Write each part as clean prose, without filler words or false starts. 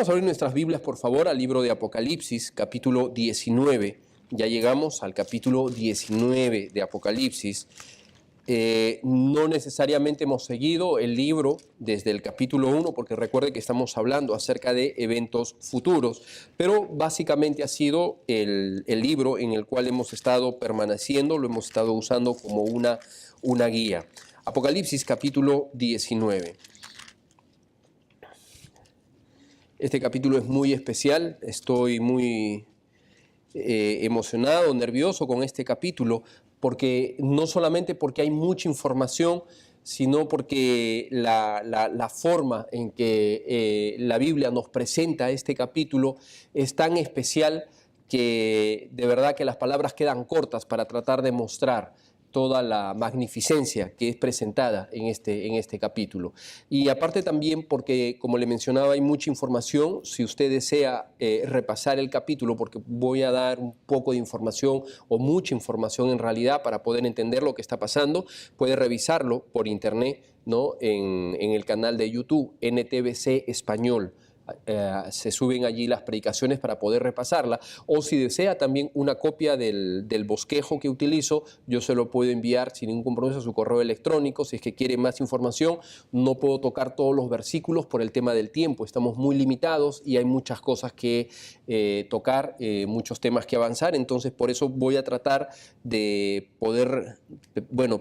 Vamos a abrir nuestras Biblias, por favor, al libro de Apocalipsis, capítulo 19. Ya llegamos al capítulo 19 de Apocalipsis. No necesariamente hemos seguido el libro desde el capítulo 1, porque recuerde que estamos hablando acerca de eventos futuros, pero básicamente ha sido el libro en el cual hemos estado permaneciendo, lo hemos estado usando como una guía. Apocalipsis capítulo 19. Este capítulo es muy especial, estoy muy emocionado, nervioso con este capítulo, porque no solamente porque hay mucha información, sino porque la forma en que la Biblia nos presenta este capítulo es tan especial que de verdad que las palabras quedan cortas para tratar de mostrar toda la magnificencia que es presentada en este capítulo. Y aparte también porque, como le mencionaba, hay mucha información. Si usted desea repasar el capítulo, porque voy a dar un poco de información o mucha información en realidad para poder entender lo que está pasando, puede revisarlo por internet, ¿no? En el canal de YouTube, NTBC Español. Se suben allí las predicaciones para poder repasarla, o si desea también una copia del bosquejo que utilizo, yo se lo puedo enviar sin ningún compromiso a su correo electrónico. Si es que quiere más información, no puedo tocar todos los versículos por el tema del tiempo, estamos muy limitados y hay muchas cosas que tocar, muchos temas que avanzar, entonces por eso voy a tratar de poder,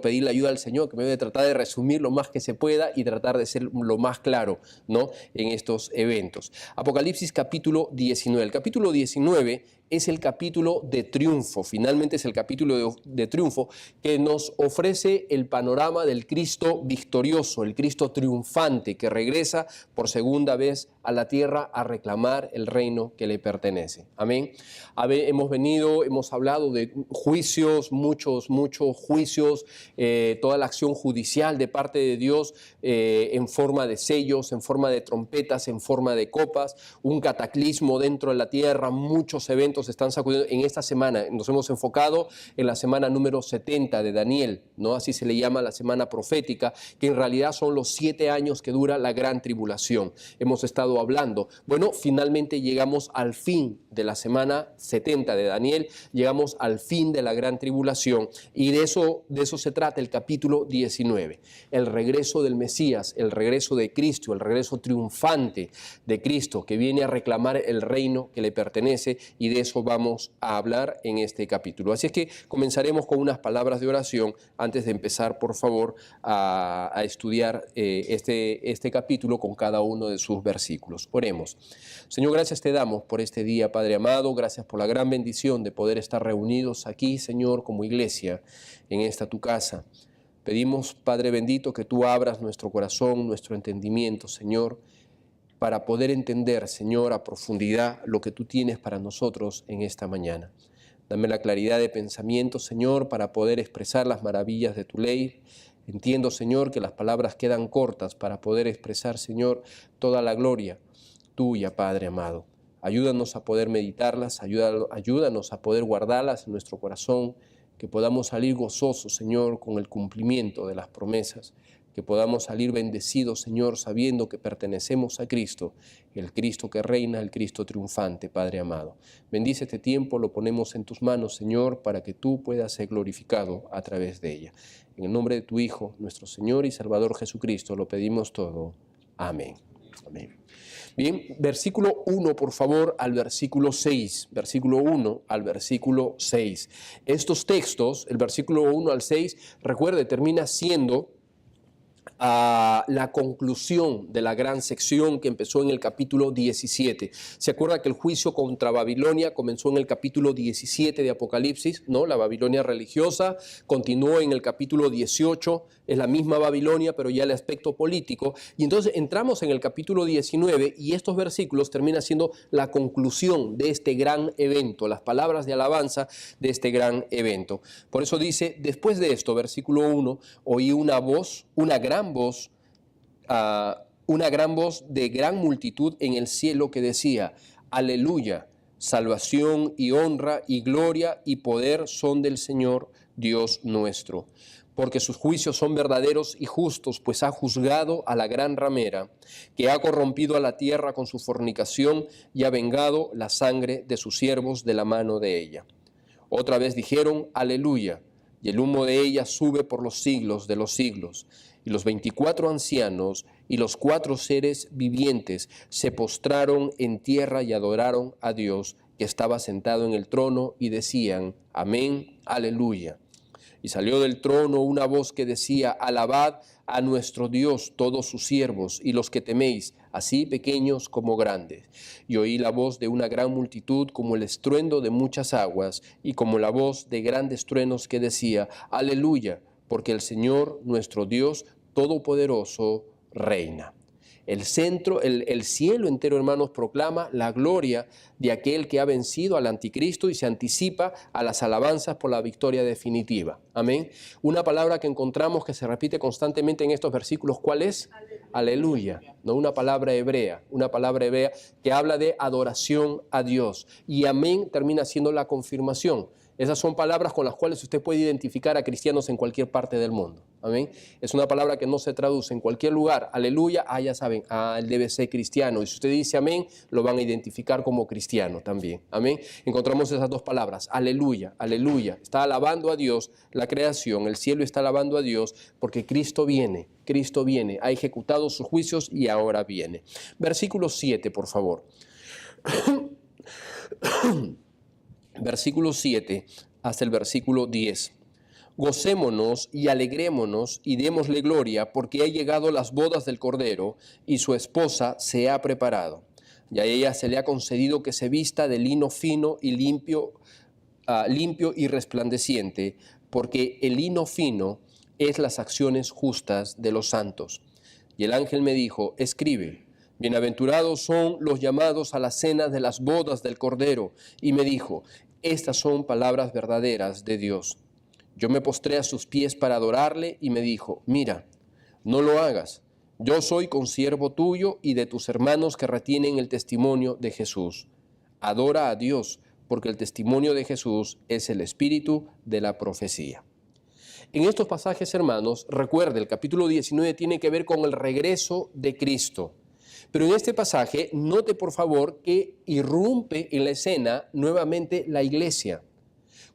pedir la ayuda al Señor, que me voy a tratar de resumir lo más que se pueda y tratar de ser lo más claro, ¿no?, en estos eventos. Apocalipsis capítulo 19. El capítulo 19 es el capítulo de triunfo, finalmente es el capítulo de triunfo que nos ofrece el panorama del Cristo victorioso, el Cristo triunfante que regresa por segunda vez a la tierra a reclamar el reino que le pertenece. Amén. Hemos hablado de juicios, muchos juicios, toda la acción judicial de parte de Dios en forma de sellos, en forma de trompetas, en forma de copas, un cataclismo dentro de la tierra, muchos eventos se están sacudiendo. En esta semana nos hemos enfocado en la semana número 70 de Daniel, ¿no? Así se le llama la semana profética, que en realidad son los 7 años que dura la gran tribulación. Hemos estado hablando, finalmente llegamos al fin de la semana 70 de Daniel, llegamos al fin de la gran tribulación, y de eso se trata el capítulo 19, el regreso del Mesías, el regreso de Cristo, el regreso triunfante de Cristo, que viene a reclamar el reino que le pertenece, y de eso vamos a hablar en este capítulo. Así es que comenzaremos con unas palabras de oración antes de empezar, por favor, a estudiar este capítulo con cada uno de sus versículos. Oremos. Señor, gracias te damos por este día, Padre amado, gracias por la gran bendición de poder estar reunidos aquí, Señor, como iglesia, en esta tu casa. Pedimos, Padre bendito, que tú abras nuestro corazón, nuestro entendimiento, Señor, para poder entender, Señor, a profundidad lo que tú tienes para nosotros en esta mañana. Dame la claridad de pensamiento, Señor, para poder expresar las maravillas de tu ley. Entiendo, Señor, que las palabras quedan cortas para poder expresar, Señor, toda la gloria tuya, Padre amado. Ayúdanos a poder meditarlas, ayúdanos a poder guardarlas en nuestro corazón, que podamos salir gozosos, Señor, con el cumplimiento de las promesas, que podamos salir bendecidos, Señor, sabiendo que pertenecemos a Cristo, el Cristo que reina, el Cristo triunfante, Padre amado. Bendice este tiempo, lo ponemos en tus manos, Señor, para que tú puedas ser glorificado a través de ella. En el nombre de tu Hijo, nuestro Señor y Salvador Jesucristo, lo pedimos todo. Amén. Amén. Bien, versículo 1, por favor, al versículo 6. Versículo 1 al versículo 6. Estos textos, el versículo 1 al 6, recuerde, termina siendo la conclusión de la gran sección que empezó en el capítulo 17. ¿Se acuerda que el juicio contra Babilonia comenzó en el capítulo 17 de Apocalipsis? ¿No? La Babilonia religiosa continuó en el capítulo 18, es la misma Babilonia, pero ya el aspecto político. Y entonces entramos en el capítulo 19 y estos versículos terminan siendo la conclusión de este gran evento, las palabras de alabanza de este gran evento. Por eso dice, después de esto, versículo 1, oí una voz, una gran voz de gran multitud en el cielo que decía, aleluya, salvación y honra y gloria y poder son del Señor Dios nuestro, porque sus juicios son verdaderos y justos, pues ha juzgado a la gran ramera, que ha corrompido a la tierra con su fornicación y ha vengado la sangre de sus siervos de la mano de ella. Otra vez dijeron, aleluya, y el humo de ella sube por los siglos de los siglos. Y los 24 ancianos y los 4 seres vivientes se postraron en tierra y adoraron a Dios, que estaba sentado en el trono, y decían, amén, aleluya. Y salió del trono una voz que decía, alabad a nuestro Dios todos sus siervos y los que teméis, así pequeños como grandes. Y oí la voz de una gran multitud como el estruendo de muchas aguas y como la voz de grandes truenos que decía, aleluya, porque el Señor nuestro Dios Todopoderoso reina. El cielo entero, hermanos, proclama la gloria de aquel que ha vencido al anticristo y se anticipa a las alabanzas por la victoria definitiva. Amén. Una palabra que encontramos que se repite constantemente en estos versículos, ¿cuál es? Aleluya. No, una palabra hebrea que habla de adoración a Dios. Y amén termina siendo la confirmación. Esas son palabras con las cuales usted puede identificar a cristianos en cualquier parte del mundo. Amén. Es una palabra que no se traduce en cualquier lugar. Aleluya, ya saben, él debe ser cristiano. Y si usted dice amén, lo van a identificar como cristiano también. Amén. Encontramos esas dos palabras. Aleluya, aleluya. Está alabando a Dios la creación. El cielo está alabando a Dios porque Cristo viene. Cristo viene. Ha ejecutado sus juicios y ahora viene. Versículo 7, por favor. Versículo 7 hasta el versículo 10. Gocémonos y alegrémonos y démosle gloria, porque ha llegado las bodas del Cordero y su esposa se ha preparado. Y a ella se le ha concedido que se vista de lino fino y limpio y resplandeciente, porque el lino fino es las acciones justas de los santos. Y el ángel me dijo, escribe, bienaventurados son los llamados a la cena de las bodas del Cordero. Y me dijo, estas son palabras verdaderas de Dios. Yo me postré a sus pies para adorarle y me dijo, mira, no lo hagas. Yo soy consiervo tuyo y de tus hermanos que retienen el testimonio de Jesús. Adora a Dios, porque el testimonio de Jesús es el espíritu de la profecía. En estos pasajes, hermanos, recuerde, el capítulo 19 tiene que ver con el regreso de Cristo. Pero en este pasaje, note por favor que irrumpe en la escena nuevamente la iglesia.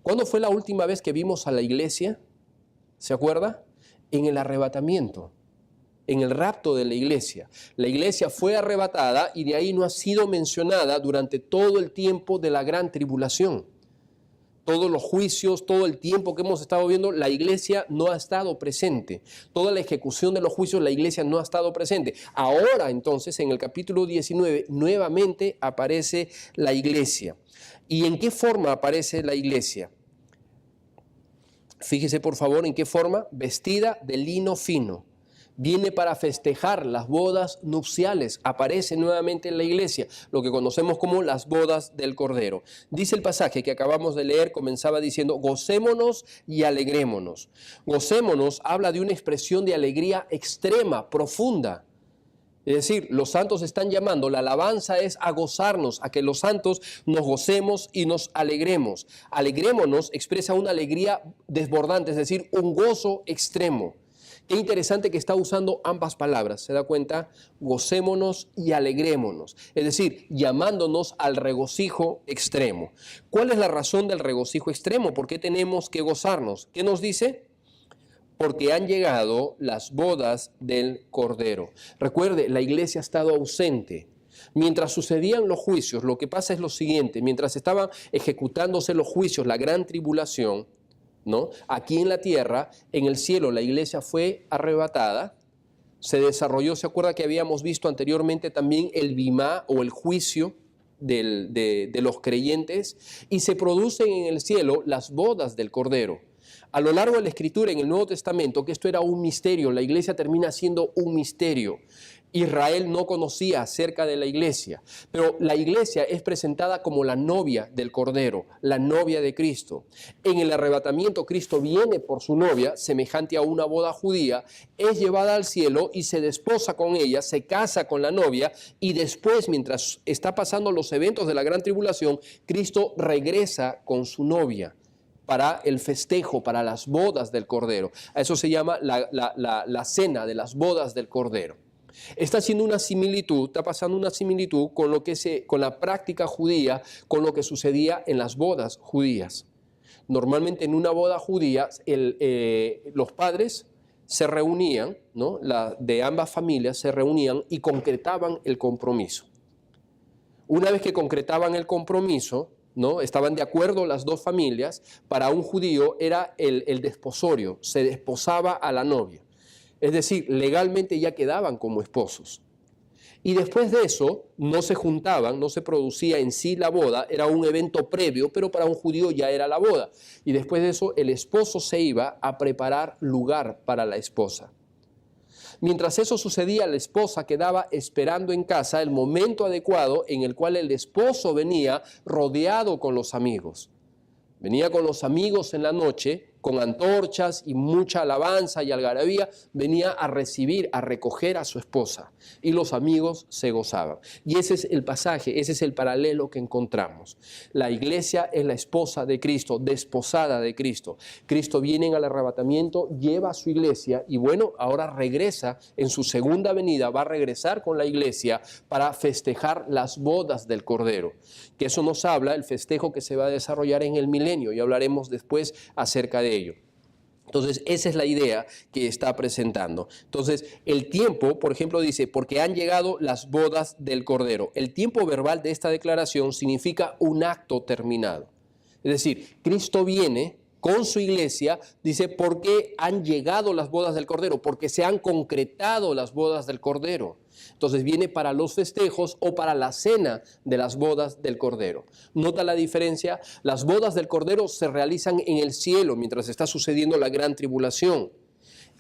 ¿Cuándo fue la última vez que vimos a la iglesia? ¿Se acuerda? En el arrebatamiento, en el rapto de la iglesia. La iglesia fue arrebatada y de ahí no ha sido mencionada durante todo el tiempo de la gran tribulación. Todos los juicios, todo el tiempo que hemos estado viendo, la iglesia no ha estado presente. Toda la ejecución de los juicios, la iglesia no ha estado presente. Ahora, entonces, en el capítulo 19, nuevamente aparece la iglesia. ¿Y en qué forma aparece la iglesia? Fíjese, por favor, en qué forma. Vestida de lino fino. Viene para festejar las bodas nupciales. Aparece nuevamente en la iglesia, lo que conocemos como las bodas del Cordero. Dice el pasaje que acabamos de leer, comenzaba diciendo, gocémonos y alegrémonos. Gocémonos habla de una expresión de alegría extrema, profunda. Es decir, los santos están llamando, la alabanza es a gozarnos, a que los santos nos gocemos y nos alegremos. Alegrémonos expresa una alegría desbordante, es decir, un gozo extremo. Qué interesante que está usando ambas palabras, ¿se da cuenta? Gocémonos y alegrémonos, es decir, llamándonos al regocijo extremo. ¿Cuál es la razón del regocijo extremo? ¿Por qué tenemos que gozarnos? ¿Qué nos dice? Porque han llegado las bodas del Cordero. Recuerde, la iglesia ha estado ausente. Mientras sucedían los juicios, lo que pasa es lo siguiente, mientras estaban ejecutándose los juicios, la gran tribulación, ¿no? Aquí en la tierra, en el cielo, la iglesia fue arrebatada, se desarrolló, ¿se acuerda que habíamos visto anteriormente también el bimá o el juicio de los creyentes? Y se producen en el cielo las bodas del Cordero. A lo largo de la Escritura, en el Nuevo Testamento, que esto era un misterio, la iglesia termina siendo un misterio. Israel no conocía acerca de la iglesia, pero la iglesia es presentada como la novia del Cordero, la novia de Cristo. En el arrebatamiento, Cristo viene por su novia, semejante a una boda judía, es llevada al cielo y se desposa con ella, se casa con la novia, y después, mientras está pasando los eventos de la gran tribulación, Cristo regresa con su novia para el festejo, para las bodas del Cordero. A eso se llama la cena de las bodas del Cordero. Está haciendo una similitud, está pasando una similitud con con la práctica judía, con lo que sucedía en las bodas judías. Normalmente en una boda judía los padres se reunían, ¿no? De ambas familias se reunían y concretaban el compromiso. Una vez que concretaban el compromiso, ¿no? Estaban de acuerdo las dos familias, para un judío era el desposorio, se desposaba a la novia. Es decir, legalmente ya quedaban como esposos. Y después de eso no se juntaban, no se producía en sí la boda, era un evento previo, pero para un judío ya era la boda. Y después de eso el esposo se iba a preparar lugar para la esposa. Mientras eso sucedía, la esposa quedaba esperando en casa el momento adecuado en el cual el esposo venía rodeado con los amigos. Venía con los amigos en la noche, con antorchas y mucha alabanza y algarabía, venía a recibir, a recoger a su esposa. Y los amigos se gozaban. Y ese es el pasaje, ese es el paralelo que encontramos. La iglesia es la esposa de Cristo, desposada de Cristo. Cristo viene al arrebatamiento, lleva a su iglesia y bueno, ahora regresa en su segunda venida, va a regresar con la iglesia para festejar las bodas del Cordero. Que eso nos habla el festejo que se va a desarrollar en el milenio y hablaremos después acerca de ello. Entonces, esa es la idea que está presentando. Entonces, el tiempo, por ejemplo, dice, porque han llegado las bodas del Cordero. El tiempo verbal de esta declaración significa un acto terminado. Es decir, Cristo viene con su iglesia, dice, porque han llegado las bodas del Cordero, porque se han concretado las bodas del Cordero. Entonces viene para los festejos o para la cena de las bodas del Cordero. ¿Nota la diferencia? Las bodas del Cordero se realizan en el cielo mientras está sucediendo la gran tribulación.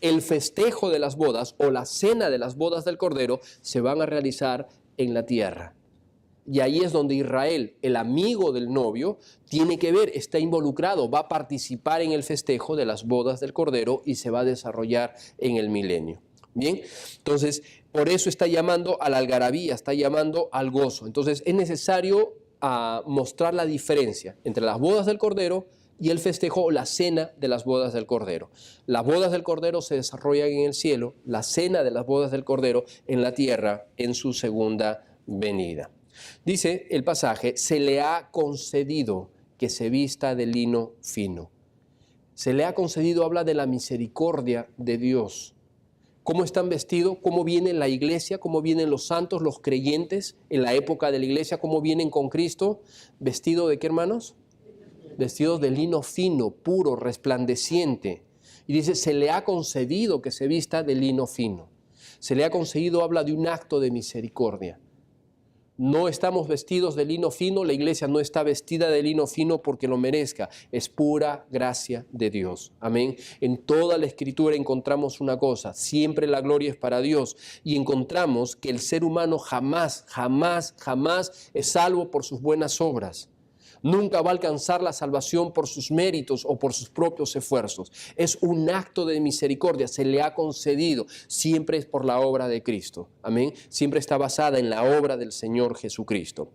El festejo de las bodas o la cena de las bodas del Cordero se van a realizar en la tierra. Y ahí es donde Israel, el amigo del novio, tiene que ver, está involucrado, va a participar en el festejo de las bodas del Cordero y se va a desarrollar en el milenio. Bien, entonces por eso está llamando a la algarabía, está llamando al gozo. Entonces es necesario mostrar la diferencia entre las bodas del Cordero y el festejo o la cena de las bodas del Cordero. Las bodas del Cordero se desarrollan en el cielo, la cena de las bodas del Cordero en la tierra en su segunda venida. Dice el pasaje, se le ha concedido que se vista de lino fino. Se le ha concedido, habla de la misericordia de Dios. ¿Cómo están vestidos? ¿Cómo viene la iglesia? ¿Cómo vienen los santos, los creyentes en la época de la iglesia? ¿Cómo vienen con Cristo? ¿Vestidos de qué, hermanos? Vestidos de lino fino, puro, resplandeciente. Y dice, se le ha concedido que se vista de lino fino. Se le ha concedido, habla de un acto de misericordia. No estamos vestidos de lino fino, la iglesia no está vestida de lino fino porque lo merezca, es pura gracia de Dios. Amén. En toda la Escritura encontramos una cosa, siempre la gloria es para Dios y encontramos que el ser humano jamás es salvo por sus buenas obras. Nunca va a alcanzar la salvación por sus méritos o por sus propios esfuerzos. Es un acto de misericordia, se le ha concedido. Siempre es por la obra de Cristo. Amén. Siempre está basada en la obra del Señor Jesucristo.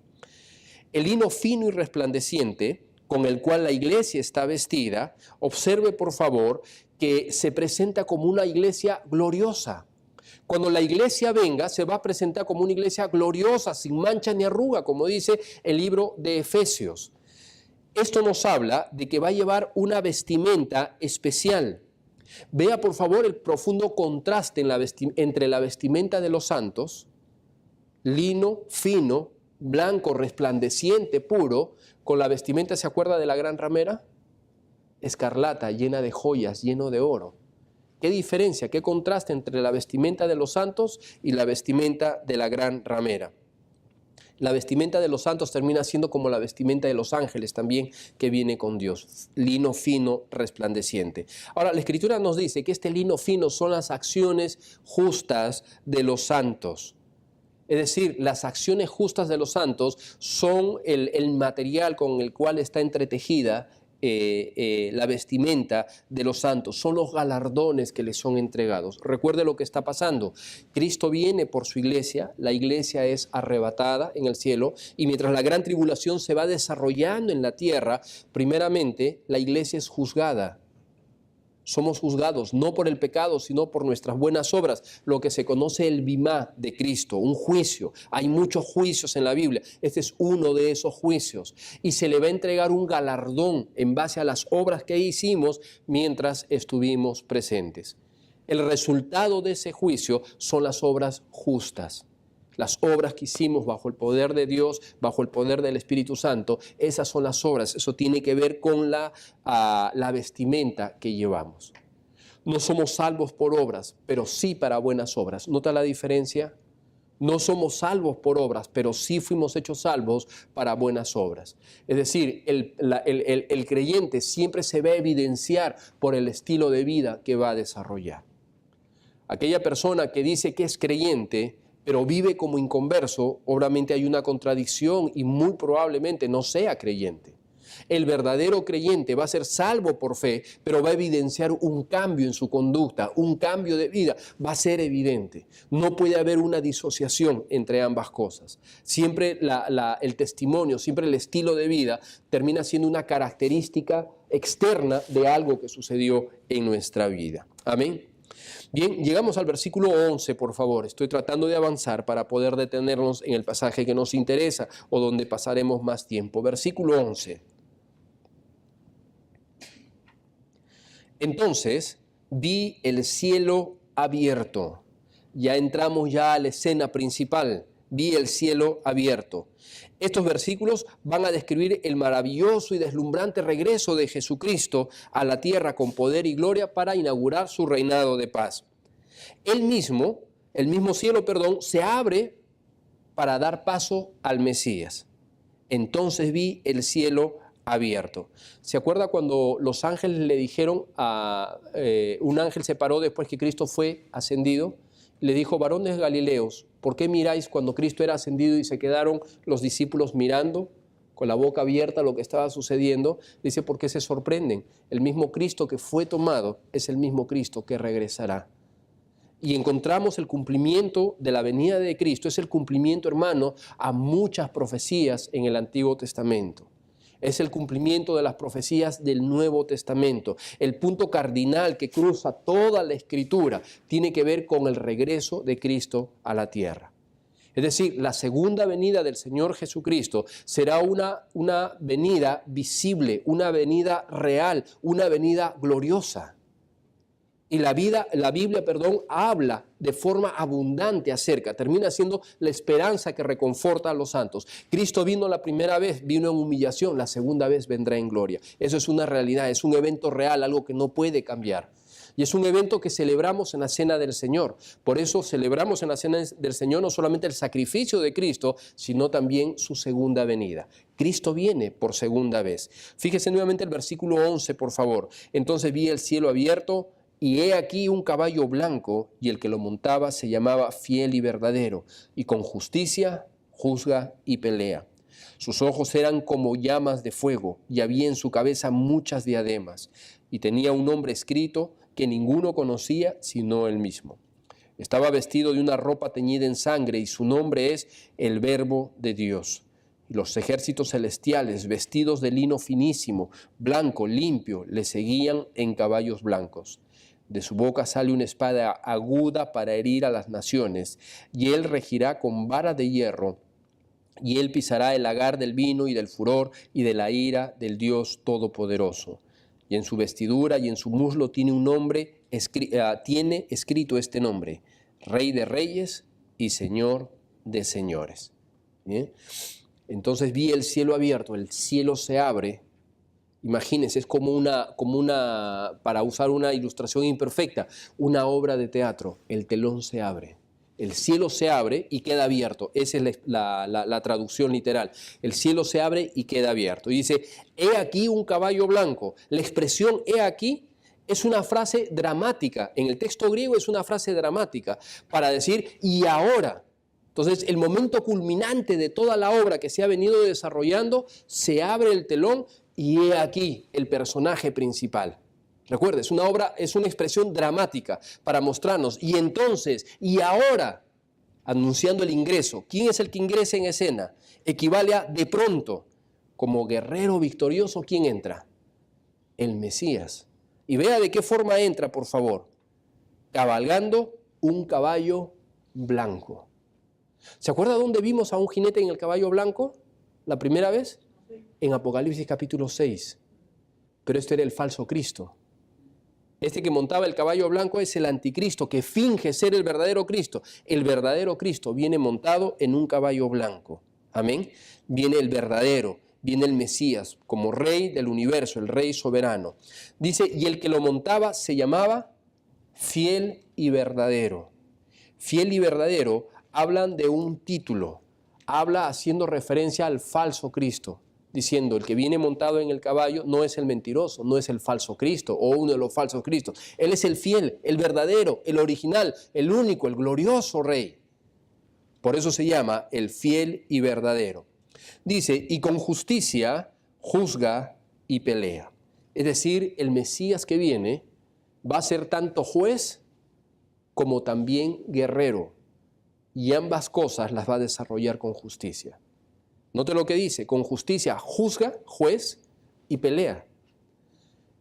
El lino fino y resplandeciente con el cual la iglesia está vestida, observe por favor que se presenta como una iglesia gloriosa. Cuando la iglesia venga, se va a presentar como una iglesia gloriosa, sin mancha ni arruga, como dice el libro de Efesios. Esto nos habla de que va a llevar una vestimenta especial. Vea por favor el profundo contraste entre la vestimenta de los santos, lino fino, blanco, resplandeciente, puro, con la vestimenta, ¿se acuerda de la gran ramera? Escarlata, llena de joyas, lleno de oro. ¿Qué diferencia, qué contraste entre la vestimenta de los santos y la vestimenta de la gran ramera? La vestimenta de los santos termina siendo como la vestimenta de los ángeles también que viene con Dios, lino fino, resplandeciente. Ahora, la Escritura nos dice que este lino fino son las acciones justas de los santos. Es decir, las acciones justas de los santos son el material con el cual está entretejida la vestimenta de los santos, son los galardones que les son entregados. Recuerde lo que está pasando. Cristo viene por su iglesia, la iglesia es arrebatada en el cielo, y mientras la gran tribulación se va desarrollando en la tierra, primeramente la iglesia es juzgada. Somos juzgados no por el pecado, sino por nuestras buenas obras, lo que se conoce el bimá de Cristo, un juicio. Hay muchos juicios en la Biblia, este es uno de esos juicios. Y se le va a entregar un galardón en base a las obras que hicimos mientras estuvimos presentes. El resultado de ese juicio son las obras justas. Las obras que hicimos bajo el poder de Dios, bajo el poder del Espíritu Santo, esas son las obras. Eso tiene que ver con la vestimenta que llevamos. No somos salvos por obras, pero sí para buenas obras. ¿Nota la diferencia? No somos salvos por obras, pero sí fuimos hechos salvos para buenas obras. Es decir, el creyente siempre se va a evidenciar por el estilo de vida que va a desarrollar. Aquella persona que dice que es creyente, pero vive como inconverso, obviamente hay una contradicción y muy probablemente no sea creyente. El verdadero creyente va a ser salvo por fe, pero va a evidenciar un cambio en su conducta, un cambio de vida, va a ser evidente. No puede haber una disociación entre ambas cosas. Siempre el testimonio, siempre el estilo de vida termina siendo una característica externa de algo que sucedió en nuestra vida. Amén. Bien, llegamos al versículo 11, por favor. Estoy tratando de avanzar para poder detenernos en el pasaje que nos interesa o donde pasaremos más tiempo. Versículo 11. Entonces vi el cielo abierto. Ya entramos ya a la escena principal. Vi el cielo abierto. Estos versículos van a describir el maravilloso y deslumbrante regreso de Jesucristo a la tierra con poder y gloria para inaugurar su reinado de paz. El mismo cielo, se abre para dar paso al Mesías. Entonces vi el cielo abierto. ¿Se acuerda cuando los ángeles le dijeron un ángel se paró después que Cristo fue ascendido? Le dijo: varones galileos, ¿por qué miráis cuando Cristo era ascendido y se quedaron los discípulos mirando con la boca abierta lo que estaba sucediendo? Dice: ¿por qué se sorprenden? El mismo Cristo que fue tomado es el mismo Cristo que regresará. Y encontramos el cumplimiento de la venida de Cristo, es el cumplimiento, hermano, a muchas profecías en el Antiguo Testamento. Es el cumplimiento de las profecías del Nuevo Testamento. El punto cardinal que cruza toda la Escritura tiene que ver con el regreso de Cristo a la tierra. Es decir, la segunda venida del Señor Jesucristo será una venida visible, una venida real, una venida gloriosa. Y la Biblia, habla de forma abundante termina siendo la esperanza que reconforta a los santos. Cristo vino la primera vez, vino en humillación, la segunda vez vendrá en gloria. Eso es una realidad, es un evento real, algo que no puede cambiar. Y es un evento que celebramos en la Cena del Señor. Por eso celebramos en la Cena del Señor no solamente el sacrificio de Cristo, sino también su segunda venida. Cristo viene por segunda vez. Fíjese nuevamente el versículo 11, por favor. Entonces vi el cielo abierto, y he aquí un caballo blanco, y el que lo montaba se llamaba Fiel y Verdadero, y con justicia juzga y pelea. Sus ojos eran como llamas de fuego, y había en su cabeza muchas diademas, y tenía un nombre escrito que ninguno conocía sino él mismo. Estaba vestido de una ropa teñida en sangre, y su nombre es el Verbo de Dios. Y los ejércitos celestiales, vestidos de lino finísimo, blanco, limpio, le seguían en caballos blancos. De su boca sale una espada aguda para herir a las naciones, y él regirá con vara de hierro, y él pisará el lagar del vino y del furor y de la ira del Dios Todopoderoso. Y en su vestidura y en su muslo tiene escrito este nombre: Rey de Reyes y Señor de Señores. ¿Bien? Entonces vi el cielo abierto, el cielo se abre. Imagínense, es como para usar una ilustración imperfecta, una obra de teatro. El telón se abre, el cielo se abre y queda abierto. Esa es la traducción literal. El cielo se abre y queda abierto. Y dice: he aquí un caballo blanco. La expresión he aquí es una frase dramática. En el texto griego es una frase dramática para decir y ahora. Entonces, el momento culminante de toda la obra que se ha venido desarrollando, se abre el telón y he aquí el personaje principal. Recuerda, es una obra, es una expresión dramática para mostrarnos. Y entonces, y ahora, anunciando el ingreso. ¿Quién es el que ingresa en escena? Equivale a de pronto, como guerrero victorioso, ¿quién entra? El Mesías. Y vea de qué forma entra, por favor. Cabalgando un caballo blanco. ¿Se acuerda dónde vimos a un jinete en el caballo blanco la primera vez? En Apocalipsis capítulo 6. Pero este era el falso Cristo. Este que montaba el caballo blanco es el anticristo, que finge ser el verdadero Cristo. El verdadero Cristo viene montado en un caballo blanco. Amén. Viene el verdadero, viene el Mesías como rey del universo, el rey soberano. Dice, y el que lo montaba se llamaba Fiel y Verdadero. Fiel y verdadero hablan de un título, habla haciendo referencia al falso Cristo, diciendo el que viene montado en el caballo no es el mentiroso, no es el falso Cristo o uno de los falsos Cristos. Él es el fiel, el verdadero, el original, el único, el glorioso Rey. Por eso se llama el fiel y verdadero. Dice, y con justicia juzga y pelea. Es decir, el Mesías que viene va a ser tanto juez como también guerrero. Y ambas cosas las va a desarrollar con justicia. Note lo que dice, con justicia juzga, juez y pelea.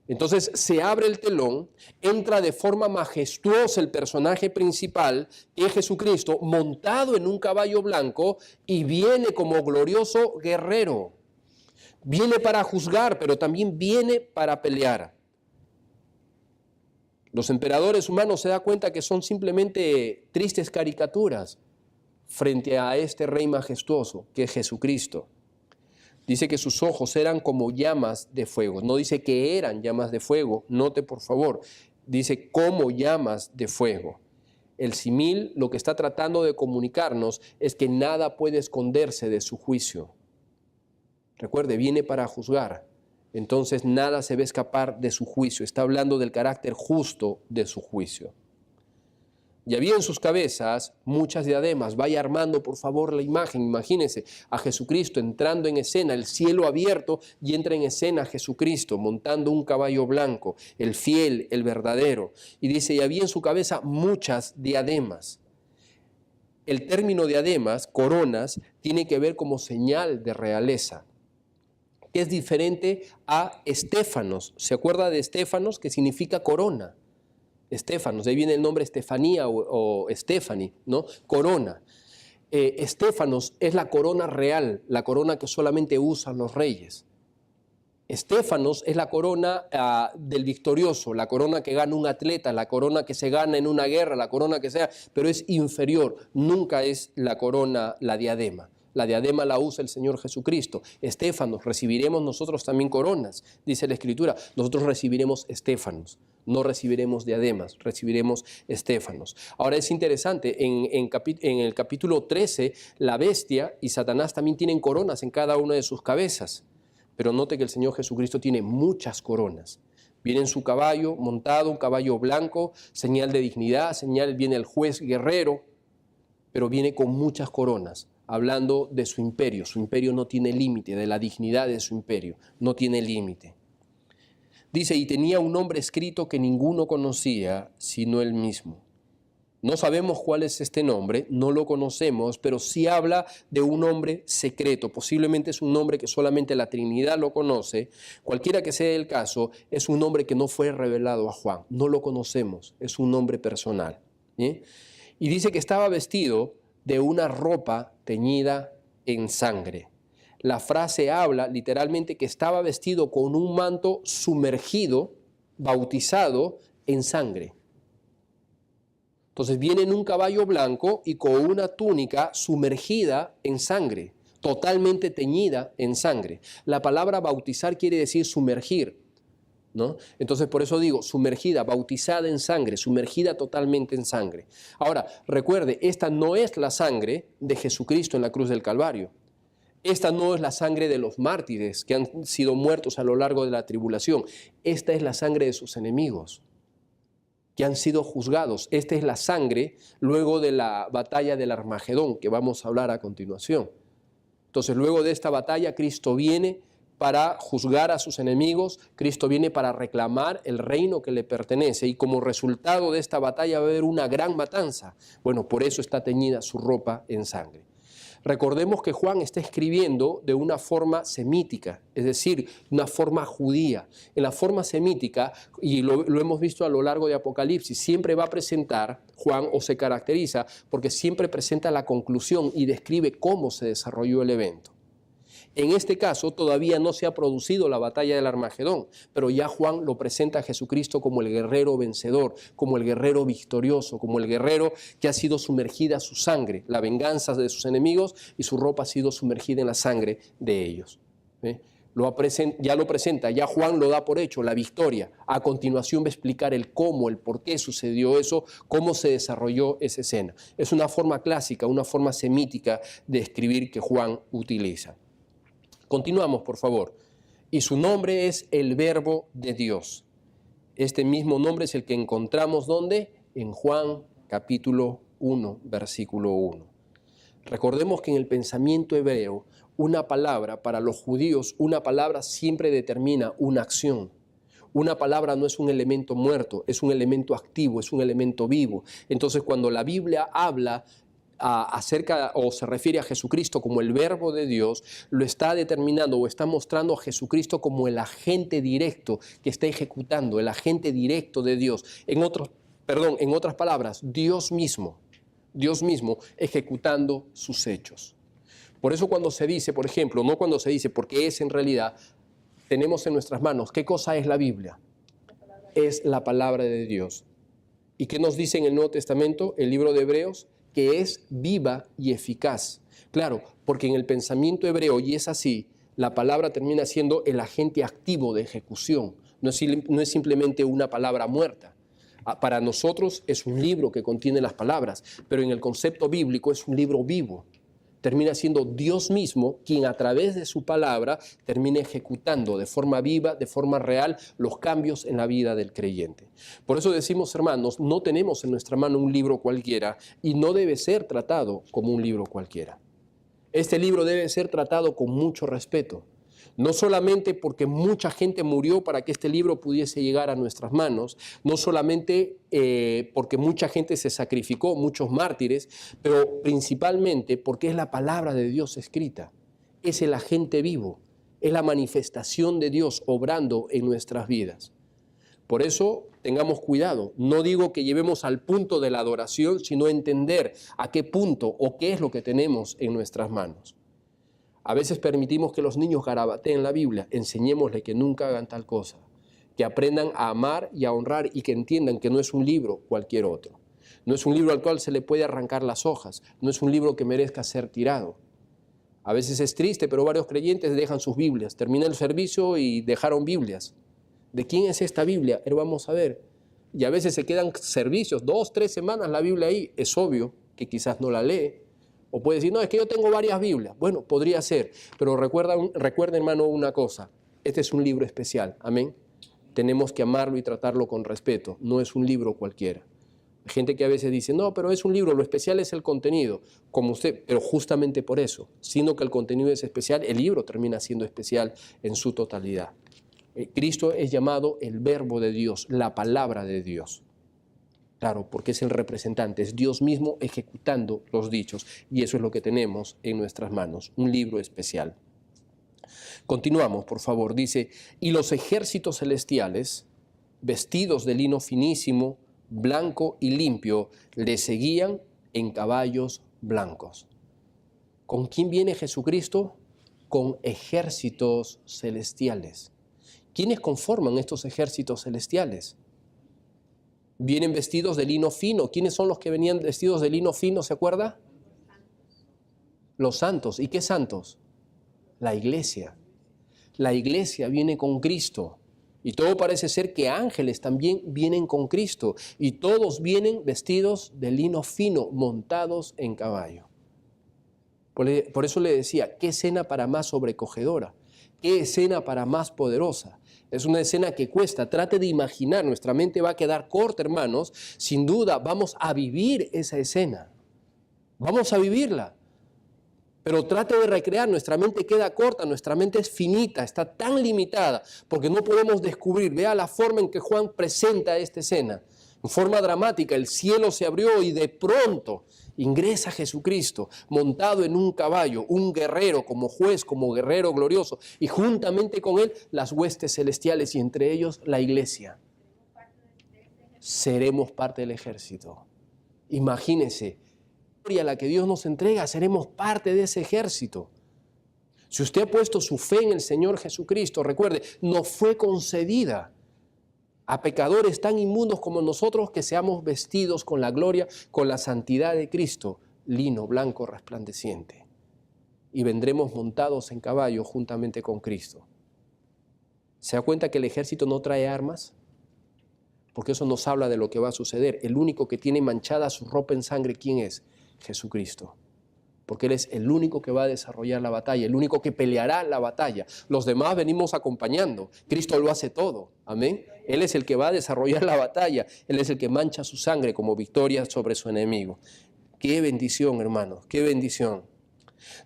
Entonces se abre el telón, entra de forma majestuosa el personaje principal, que es Jesucristo, montado en un caballo blanco y viene como glorioso guerrero. Viene para juzgar, pero también viene para pelear. Los emperadores humanos se dan cuenta que son simplemente tristes caricaturas frente a este Rey majestuoso, que es Jesucristo. Dice que sus ojos eran como llamas de fuego. No dice que eran llamas de fuego, note por favor. Dice como llamas de fuego. El símil lo que está tratando de comunicarnos es que nada puede esconderse de su juicio. Recuerde, viene para juzgar. Entonces nada se va a escapar de su juicio. Está hablando del carácter justo de su juicio. Y había en sus cabezas muchas diademas. Vaya armando, por favor, la imagen. Imagínense a Jesucristo entrando en escena, el cielo abierto, y entra en escena Jesucristo montando un caballo blanco, el fiel, el verdadero. Y dice, y había en su cabeza muchas diademas. El término diademas, coronas, tiene que ver como señal de realeza, que es diferente a estéfanos. ¿Se acuerda de estéfanos, que significa corona? Estéfanos, de ahí viene el nombre Estefanía o Stephanie, ¿no? Corona. Estéfanos es la corona real, la corona que solamente usan los reyes. Estéfanos es la corona del victorioso, la corona que gana un atleta, la corona que se gana en una guerra, la corona que sea, pero es inferior, nunca es la corona, la diadema. La diadema la usa el Señor Jesucristo. Estéfanos, recibiremos nosotros también coronas, dice la Escritura. Nosotros recibiremos estéfanos, no recibiremos diademas, recibiremos estéfanos. Ahora es interesante, en el capítulo 13, la bestia y Satanás también tienen coronas en cada una de sus cabezas. Pero note que el Señor Jesucristo tiene muchas coronas. Viene en su caballo, montado, un caballo blanco, señal de dignidad, señal, viene el juez guerrero, pero viene con muchas coronas, hablando de su imperio. Su imperio no tiene límite, de la dignidad de su imperio, no tiene límite. Dice, y tenía un nombre escrito que ninguno conocía, sino él mismo. No sabemos cuál es este nombre, no lo conocemos, pero sí habla de un nombre secreto. Posiblemente es un nombre que solamente la Trinidad lo conoce. Cualquiera que sea el caso, es un nombre que no fue revelado a Juan. No lo conocemos, es un nombre personal. ¿Sí? Y dice que estaba vestido de una ropa teñida en sangre. La frase habla literalmente que estaba vestido con un manto sumergido, bautizado en sangre. Entonces viene en un caballo blanco y con una túnica sumergida en sangre, totalmente teñida en sangre. La palabra bautizar quiere decir sumergir, ¿no? Entonces por eso digo sumergida, bautizada en sangre, sumergida totalmente en sangre. Ahora, recuerde, esta no es la sangre de Jesucristo en la cruz del Calvario. Esta no es la sangre de los mártires que han sido muertos a lo largo de la tribulación. Esta es la sangre de sus enemigos, que han sido juzgados. Esta es la sangre luego de la batalla del Armagedón, que vamos a hablar a continuación. Entonces, luego de esta batalla, Cristo viene para juzgar a sus enemigos, Cristo viene para reclamar el reino que le pertenece, y como resultado de esta batalla va a haber una gran matanza. Bueno, por eso está teñida su ropa en sangre. Recordemos que Juan está escribiendo de una forma semítica, es decir, una forma judía. En la forma semítica, y lo hemos visto a lo largo de Apocalipsis, siempre va a presentar, Juan, o se caracteriza, porque siempre presenta la conclusión y describe cómo se desarrolló el evento. En este caso todavía no se ha producido la batalla del Armagedón, pero ya Juan lo presenta a Jesucristo como el guerrero vencedor, como el guerrero victorioso, como el guerrero que ha sido sumergida su sangre, la venganza de sus enemigos, y su ropa ha sido sumergida en la sangre de ellos. Ya lo presenta, ya Juan lo da por hecho, la victoria. A continuación va a explicar el cómo, el por qué sucedió eso, cómo se desarrolló esa escena. Es una forma clásica, una forma semítica de escribir que Juan utiliza. Continuamos, por favor. Y su nombre es el Verbo de Dios. Este mismo nombre es el que encontramos, ¿dónde? En Juan capítulo 1, versículo 1. Recordemos que en el pensamiento hebreo, una palabra para los judíos, una palabra siempre determina una acción. Una palabra no es un elemento muerto, es un elemento activo, es un elemento vivo. Entonces, cuando la Biblia habla acerca o se refiere a Jesucristo como el Verbo de Dios, lo está determinando o está mostrando a Jesucristo como el agente directo que está ejecutando, el agente directo de Dios. En otras palabras, Dios mismo ejecutando sus hechos. Por eso cuando se dice, por ejemplo, no cuando se dice, porque es en realidad, tenemos en nuestras manos, ¿qué cosa es la Biblia? Es la palabra de Dios. ¿Y qué nos dice en el Nuevo Testamento, el libro de Hebreos? Que es viva y eficaz. Claro, porque en el pensamiento hebreo, y es así, la palabra termina siendo el agente activo de ejecución. No es simplemente una palabra muerta. Para nosotros es un libro que contiene las palabras, pero en el concepto bíblico es un libro vivo. Termina siendo Dios mismo quien a través de su palabra termina ejecutando de forma viva, de forma real, los cambios en la vida del creyente. Por eso decimos, hermanos, no tenemos en nuestra mano un libro cualquiera y no debe ser tratado como un libro cualquiera. Este libro debe ser tratado con mucho respeto. No solamente porque mucha gente murió para que este libro pudiese llegar a nuestras manos, no solamente porque mucha gente se sacrificó, muchos mártires, pero principalmente porque es la palabra de Dios escrita, es el agente vivo, es la manifestación de Dios obrando en nuestras vidas. Por eso tengamos cuidado, no digo que llevemos al punto de la adoración, sino entender a qué punto o qué es lo que tenemos en nuestras manos. A veces permitimos que los niños garabateen la Biblia, enseñémosle que nunca hagan tal cosa, que aprendan a amar y a honrar y que entiendan que no es un libro cualquier otro. No es un libro al cual se le puede arrancar las hojas, no es un libro que merezca ser tirado. A veces es triste, pero varios creyentes dejan sus Biblias, termina el servicio y dejaron Biblias. ¿De quién es esta Biblia? Pero vamos a ver. Y a veces se quedan servicios, 2, 3 semanas la Biblia ahí, es obvio que quizás no la lee. O puede decir, no, es que yo tengo varias Biblias. Bueno, podría ser, pero recuerda, hermano, una cosa. Este es un libro especial, amén. Tenemos que amarlo y tratarlo con respeto. No es un libro cualquiera. Hay gente que a veces dice, no, pero es un libro, lo especial es el contenido. Como usted, pero justamente por eso, sino que el contenido es especial, el libro termina siendo especial en su totalidad. Cristo es llamado el Verbo de Dios, la palabra de Dios. Claro, porque es el representante, es Dios mismo ejecutando los dichos, y eso es lo que tenemos en nuestras manos, un libro especial. Continuamos, por favor, dice, y los ejércitos celestiales, vestidos de lino finísimo, blanco y limpio, le seguían en caballos blancos. ¿Con quién viene Jesucristo? Con ejércitos celestiales. ¿Quiénes conforman estos ejércitos celestiales? Vienen vestidos de lino fino. ¿Quiénes son los que venían vestidos de lino fino? ¿Se acuerda? Los santos. ¿Y qué santos? La iglesia. La iglesia viene con Cristo. Y todo parece ser que ángeles también vienen con Cristo. Y todos vienen vestidos de lino fino, montados en caballo. Por eso le decía, ¿qué escena para más sobrecogedora? ¿Qué escena para más poderosa? Es una escena que cuesta, trate de imaginar, nuestra mente va a quedar corta, hermanos. Sin duda vamos a vivir esa escena, vamos a vivirla. Pero trate de recrear, nuestra mente queda corta, nuestra mente es finita, está tan limitada, porque no podemos descubrir. Vea la forma en que Juan presenta esta escena. En forma dramática, el cielo se abrió y de pronto ingresa Jesucristo, montado en un caballo, un guerrero como juez, como guerrero glorioso, y juntamente con él las huestes celestiales y entre ellos la iglesia. Seremos parte del ejército. Imagínese. A la que Dios nos entrega, seremos parte de ese ejército. Si usted ha puesto su fe en el Señor Jesucristo, recuerde, nos fue concedida a pecadores tan inmundos como nosotros que seamos vestidos con la gloria, con la santidad de Cristo, lino blanco resplandeciente. Y vendremos montados en caballo juntamente con Cristo. ¿Se da cuenta que el ejército no trae armas? Porque eso nos habla de lo que va a suceder. El único que tiene manchada su ropa en sangre, ¿quién es? Jesucristo, porque Él es el único que va a desarrollar la batalla, el único que peleará la batalla. Los demás venimos acompañando, Cristo lo hace todo, amén. Él es el que va a desarrollar la batalla, Él es el que mancha su sangre como victoria sobre su enemigo. Qué bendición, hermanos, qué bendición.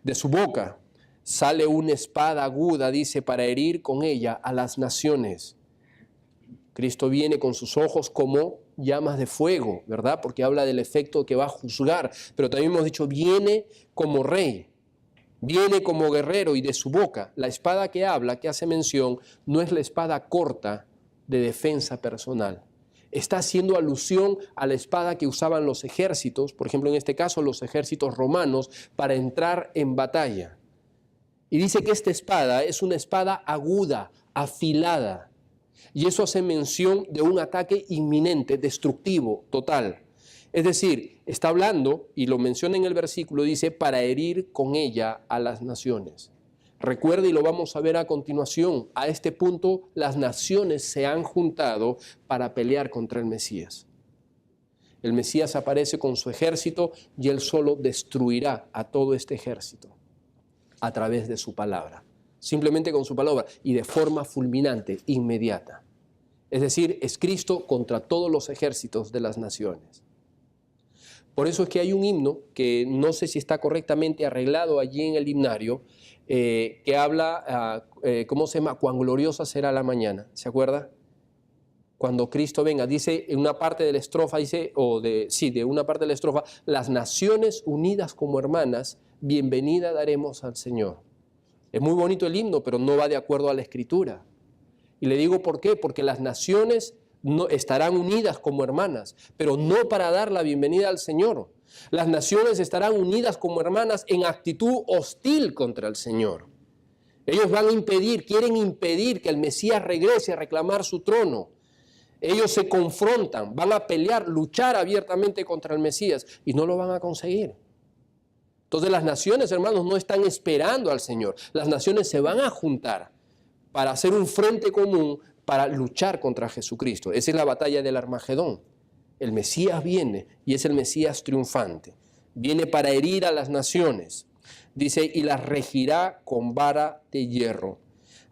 De su boca sale una espada aguda, dice, para herir con ella a las naciones. Cristo viene con sus ojos como llamas de fuego, ¿verdad? Porque habla del efecto que va a juzgar. Pero también hemos dicho, viene como rey, viene como guerrero, y de su boca, la espada que habla, que hace mención, no es la espada corta de defensa personal. Está haciendo alusión a la espada que usaban los ejércitos, por ejemplo, en este caso los ejércitos romanos, para entrar en batalla. Y dice que esta espada es una espada aguda, afilada. Y eso hace mención de un ataque inminente, destructivo, total. Es decir, está hablando, y lo menciona en el versículo, dice, para herir con ella a las naciones. Recuerde, y lo vamos a ver a continuación, a este punto las naciones se han juntado para pelear contra el Mesías. El Mesías aparece con su ejército y él solo destruirá a todo este ejército a través de su palabra. Simplemente con su palabra y de forma fulminante, inmediata. Es decir, es Cristo contra todos los ejércitos de las naciones. Por eso es que hay un himno que no sé si está correctamente arreglado allí en el himnario, que habla, ¿cómo se llama? Cuán gloriosa será la mañana, ¿se acuerda? Cuando Cristo venga, dice en una parte de la estrofa, de una parte de la estrofa, las naciones unidas como hermanas, bienvenida daremos al Señor. Es muy bonito el himno, pero no va de acuerdo a la Escritura. Y le digo por qué, porque las naciones no estarán unidas como hermanas, pero no para dar la bienvenida al Señor. Las naciones estarán unidas como hermanas en actitud hostil contra el Señor. Ellos quieren impedir que el Mesías regrese a reclamar su trono. Ellos se confrontan, van a pelear, luchar abiertamente contra el Mesías y no lo van a conseguir. Entonces las naciones, hermanos, no están esperando al Señor. Las naciones se van a juntar para hacer un frente común para luchar contra Jesucristo. Esa es la batalla del Armagedón. El Mesías viene y es el Mesías triunfante. Viene para herir a las naciones. Dice, y las regirá con vara de hierro.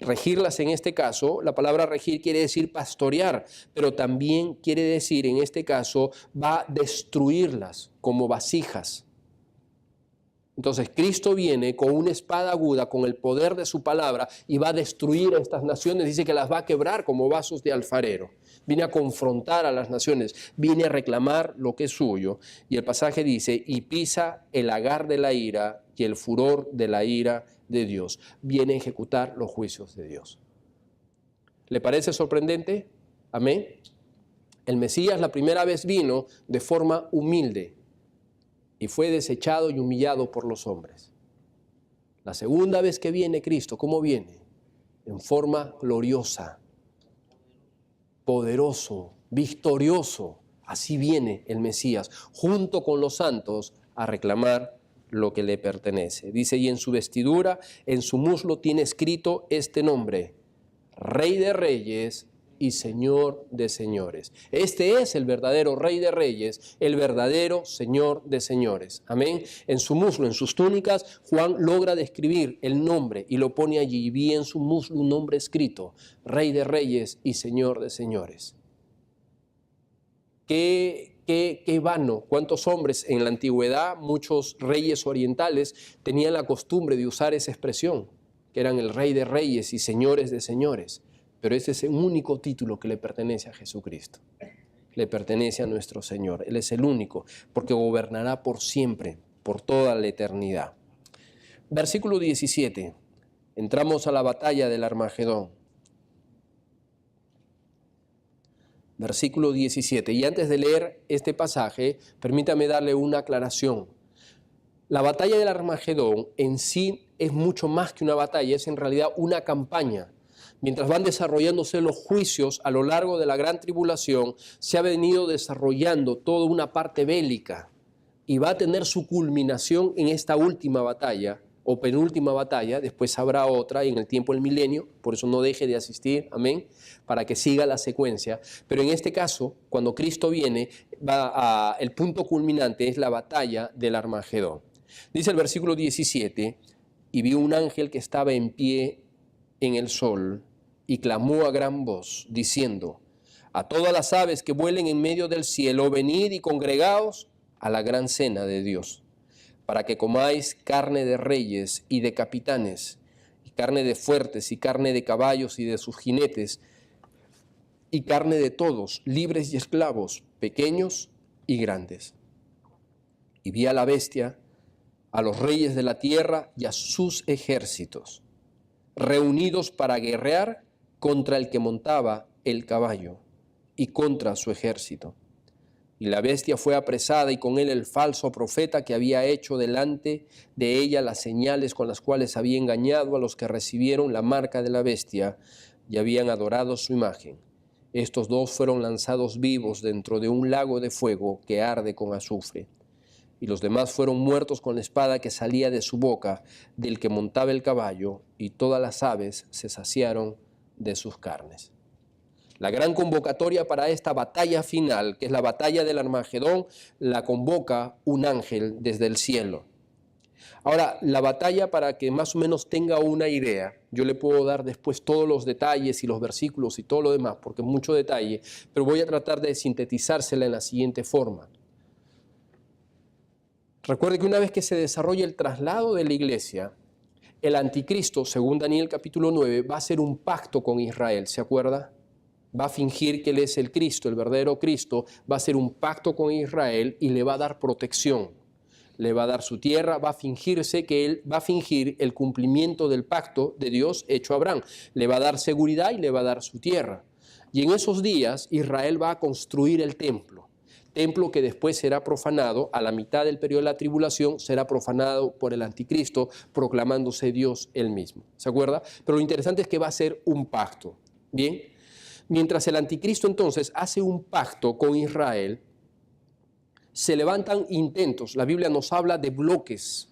Regirlas en este caso, la palabra regir quiere decir pastorear, pero también quiere decir en este caso va a destruirlas como vasijas. Entonces Cristo viene con una espada aguda, con el poder de su palabra y va a destruir a estas naciones. Dice que las va a quebrar como vasos de alfarero. Viene a confrontar a las naciones, viene a reclamar lo que es suyo. Y el pasaje dice, y pisa el lagar de la ira y el furor de la ira de Dios. Viene a ejecutar los juicios de Dios. ¿Le parece sorprendente? Amén. El Mesías la primera vez vino de forma humilde y fue desechado y humillado por los hombres. La segunda vez que viene Cristo, ¿cómo viene? En forma gloriosa, poderoso, victorioso. Así viene el Mesías, junto con los santos, a reclamar lo que le pertenece. Dice, y en su vestidura, en su muslo, tiene escrito este nombre: Rey de Reyes y Señor de señores. Este es el verdadero Rey de Reyes, el verdadero Señor de señores. Amén. En su muslo, en sus túnicas, Juan logra describir el nombre y lo pone allí. Y vi en su muslo un nombre escrito: Rey de Reyes y Señor de señores. Qué vano. ¿Cuántos hombres en la antigüedad, muchos reyes orientales, tenían la costumbre de usar esa expresión, que eran el rey de reyes y señores de señores? Pero ese es el único título que le pertenece a Jesucristo. Le pertenece a nuestro Señor. Él es el único, porque gobernará por siempre, por toda la eternidad. Versículo 17. Entramos a la batalla del Armagedón. Versículo 17. Y antes de leer este pasaje, permítame darle una aclaración. La batalla del Armagedón en sí es mucho más que una batalla, es en realidad una campaña. Mientras van desarrollándose los juicios a lo largo de la gran tribulación, se ha venido desarrollando toda una parte bélica y va a tener su culminación en esta última batalla o penúltima batalla. Después habrá otra en el tiempo del milenio, por eso no deje de asistir, amén, para que siga la secuencia. Pero en este caso, cuando Cristo viene, el punto culminante es la batalla del Armagedón. Dice el versículo 17, y vi un ángel que estaba en pie en el sol y clamó a gran voz, diciendo: a todas las aves que vuelen en medio del cielo, venid y congregaos a la gran cena de Dios, para que comáis carne de reyes y de capitanes, y carne de fuertes, y carne de caballos y de sus jinetes, y carne de todos, libres y esclavos, pequeños y grandes. Y vi a la bestia, a los reyes de la tierra y a sus ejércitos, reunidos para guerrear contra el que montaba el caballo y contra su ejército. Y la bestia fue apresada y con él el falso profeta que había hecho delante de ella las señales con las cuales había engañado a los que recibieron la marca de la bestia y habían adorado su imagen. Estos dos fueron lanzados vivos dentro de un lago de fuego que arde con azufre. Y los demás fueron muertos con la espada que salía de su boca, del que montaba el caballo, y todas las aves se saciaron de sus carnes. La gran convocatoria para esta batalla final, que es la batalla del Armagedón, la convoca un ángel desde el cielo. Ahora, la batalla, para que más o menos tenga una idea, yo le puedo dar después todos los detalles y los versículos y todo lo demás, porque es mucho detalle, pero voy a tratar de sintetizársela en la siguiente forma. Recuerde que una vez que se desarrolla el traslado de la iglesia, el anticristo, según Daniel capítulo 9, va a hacer un pacto con Israel, ¿se acuerda? Va a fingir que él es el Cristo, el verdadero Cristo, va a hacer un pacto con Israel y le va a dar protección. Le va a dar su tierra, va a fingirse que él va a fingir el cumplimiento del pacto de Dios hecho a Abraham. Le va a dar seguridad y le va a dar su tierra. Y en esos días Israel va a construir el templo que después será profanado, a la mitad del periodo de la tribulación, será profanado por el anticristo, proclamándose Dios él mismo. ¿Se acuerda? Pero lo interesante es que va a ser un pacto. Bien, mientras el anticristo entonces hace un pacto con Israel, se levantan intentos. La Biblia nos habla de bloques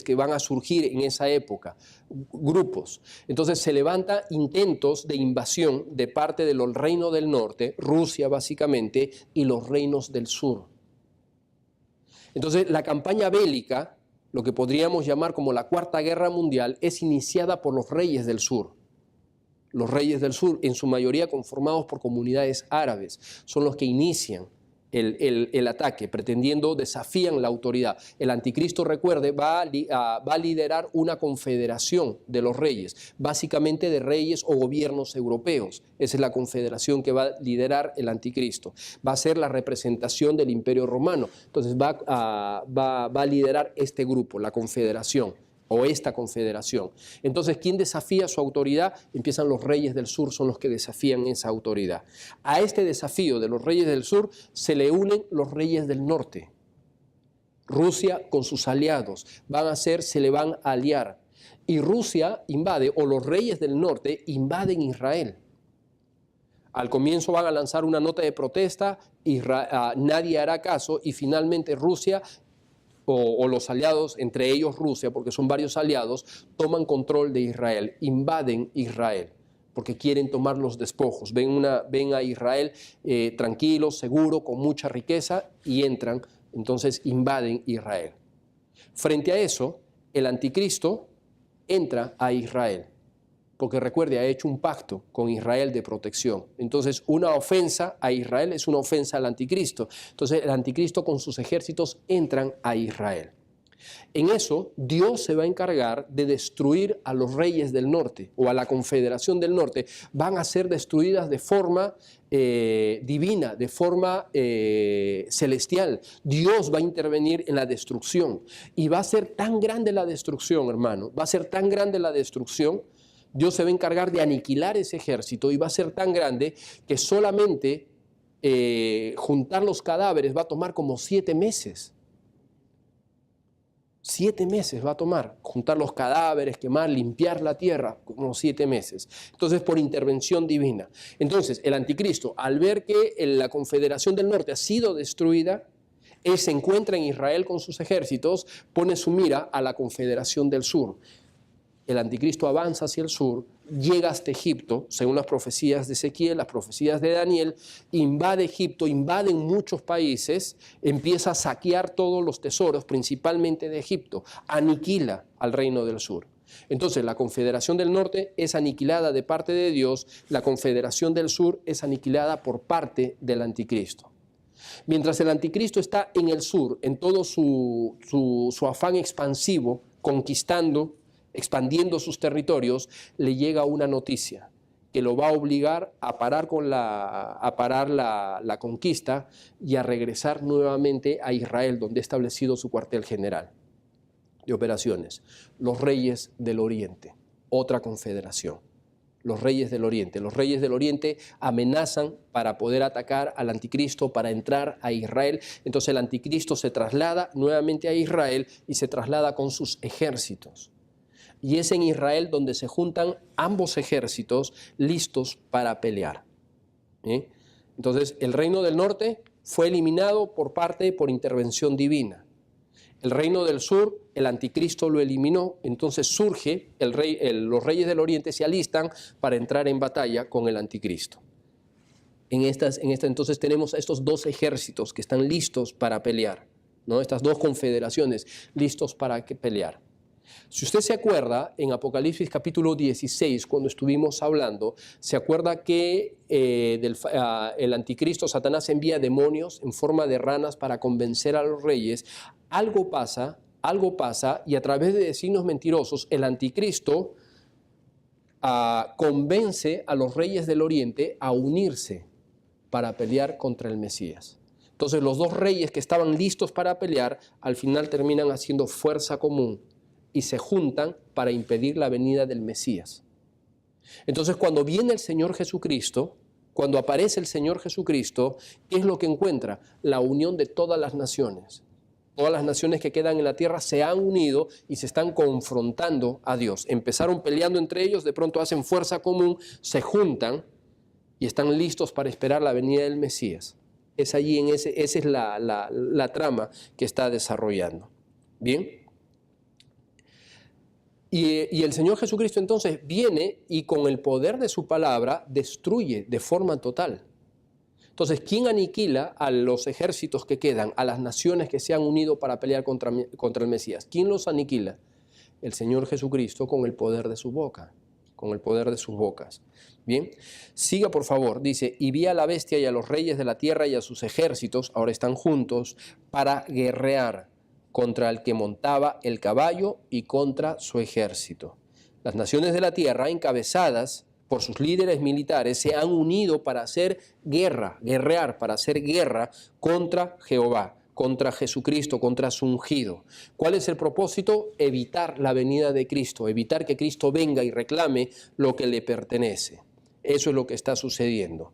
que van a surgir en esa época, grupos. Entonces se levantan intentos de invasión de parte de los reinos del norte, Rusia básicamente, y los reinos del sur. Entonces la campaña bélica, lo que podríamos llamar como la Cuarta Guerra Mundial, es iniciada por los reyes del sur. Los reyes del sur, en su mayoría conformados por comunidades árabes, son los que inician el ataque, desafían la autoridad. El anticristo, recuerde, va a liderar una confederación de los reyes, básicamente de reyes o gobiernos europeos. Esa es la confederación que va a liderar el anticristo. Va a ser la representación del Imperio Romano. Entonces va a liderar este grupo, la confederación, o esta confederación. Entonces, ¿quién desafía su autoridad? Empiezan los reyes del sur, son los que desafían esa autoridad. A este desafío de los reyes del sur se le unen los reyes del norte. Rusia con sus aliados se le van a aliar. Y Rusia invade, o los reyes del norte invaden Israel. Al comienzo van a lanzar una nota de protesta, nadie hará caso, y finalmente Rusia o los aliados, entre ellos Rusia, porque son varios aliados, toman control de Israel, invaden Israel, porque quieren tomar los despojos. Ven a Israel tranquilo, seguro, con mucha riqueza, y entran, entonces invaden Israel. Frente a eso, el anticristo entra a Israel. porque recuerde, ha hecho un pacto con Israel de protección. Entonces, una ofensa a Israel es una ofensa al anticristo. Entonces, el anticristo con sus ejércitos entran a Israel. En eso, Dios se va a encargar de destruir a los reyes del norte o a la confederación del norte. Van a ser destruidas de forma divina, de forma celestial. Dios va a intervenir en la destrucción y va a ser tan grande la destrucción, hermano, va a ser tan grande la destrucción. Dios se va a encargar de aniquilar ese ejército y va a ser tan grande que solamente juntar los cadáveres va a tomar como 7 meses. 7 meses va a tomar juntar los cadáveres, quemar, limpiar la tierra, como 7 meses. Entonces, por intervención divina. Entonces, el anticristo, al ver que la confederación del norte ha sido destruida, él se encuentra en Israel con sus ejércitos, pone su mira a la confederación del sur. El anticristo avanza hacia el sur, llega hasta Egipto, según las profecías de Ezequiel, las profecías de Daniel, invade Egipto, invade muchos países, empieza a saquear todos los tesoros, principalmente de Egipto, aniquila al reino del sur. Entonces, la confederación del norte es aniquilada de parte de Dios, la confederación del sur es aniquilada por parte del anticristo. Mientras el anticristo está en el sur, en todo su afán expansivo, conquistando, expandiendo sus territorios, le llega una noticia que lo va a obligar a parar la conquista y a regresar nuevamente a Israel, donde ha establecido su cuartel general de operaciones. Los reyes del Oriente, otra confederación. Los reyes del Oriente. Los reyes del Oriente amenazan para poder atacar al anticristo, para entrar a Israel. Entonces el anticristo se traslada nuevamente a Israel y se traslada con sus ejércitos. Y es en Israel donde se juntan ambos ejércitos listos para pelear. Entonces, el reino del norte fue eliminado por intervención divina. El reino del sur, el anticristo lo eliminó, entonces surge los reyes del oriente se alistan para entrar en batalla con el anticristo. Entonces tenemos estos dos ejércitos que están listos para pelear, ¿no? Estas dos confederaciones listos para pelear. Si usted se acuerda, en Apocalipsis capítulo 16, cuando estuvimos hablando, se acuerda que el anticristo, Satanás, envía demonios en forma de ranas para convencer a los reyes. Algo pasa, y a través de signos mentirosos, el anticristo convence a los reyes del oriente a unirse para pelear contra el Mesías. Entonces los dos reyes que estaban listos para pelear, al final terminan haciendo fuerza común y se juntan para impedir la venida del Mesías. Entonces, cuando viene el Señor Jesucristo, cuando aparece el Señor Jesucristo, ¿qué es lo que encuentra? La unión de todas las naciones. Todas las naciones que quedan en la tierra se han unido y se están confrontando a Dios. Empezaron peleando entre ellos, de pronto hacen fuerza común, se juntan y están listos para esperar la venida del Mesías. Es allí, esa es la trama que está desarrollando. Bien. Y el Señor Jesucristo entonces viene y con el poder de su palabra destruye de forma total. Entonces, ¿quién aniquila a los ejércitos que quedan, a las naciones que se han unido para pelear contra el Mesías? ¿Quién los aniquila? El Señor Jesucristo con el poder de su boca, con el poder de sus bocas. Bien, siga por favor, dice, y vi a la bestia y a los reyes de la tierra y a sus ejércitos, ahora están juntos, para guerrear contra el que montaba el caballo y contra su ejército. Las naciones de la tierra, encabezadas por sus líderes militares, se han unido para hacer guerrear, para hacer guerra contra Jehová, contra Jesucristo, contra su ungido. ¿Cuál es el propósito? Evitar la venida de Cristo, evitar que Cristo venga y reclame lo que le pertenece. Eso es lo que está sucediendo.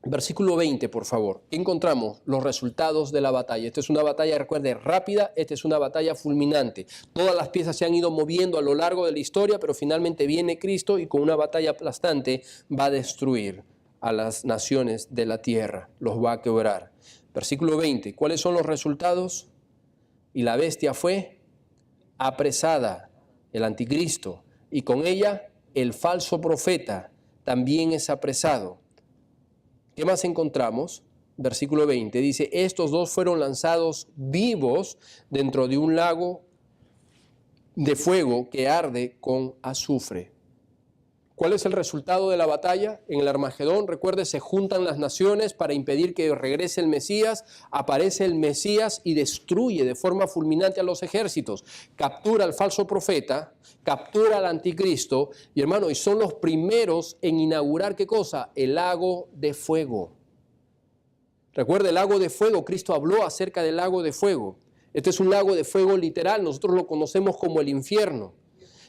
Versículo 20, por favor. ¿Qué encontramos? Los resultados de la batalla. Esta es una batalla, recuerde, rápida. Esta es una batalla fulminante. Todas las piezas se han ido moviendo a lo largo de la historia, pero finalmente viene Cristo y con una batalla aplastante va a destruir a las naciones de la tierra. Los va a quebrar. Versículo 20. ¿Cuáles son los resultados? Y la bestia fue apresada, el anticristo, y con ella el falso profeta también es apresado. ¿Qué más encontramos? Versículo 20 dice, estos dos fueron lanzados vivos dentro de un lago de fuego que arde con azufre. ¿Cuál es el resultado de la batalla? En el Armagedón, recuerde, se juntan las naciones para impedir que regrese el Mesías, aparece el Mesías y destruye de forma fulminante a los ejércitos, captura al falso profeta, captura al anticristo, y hermano, y son los primeros en inaugurar, ¿qué cosa? El lago de fuego. Recuerde, el lago de fuego, Cristo habló acerca del lago de fuego. Este es un lago de fuego literal, nosotros lo conocemos como el infierno.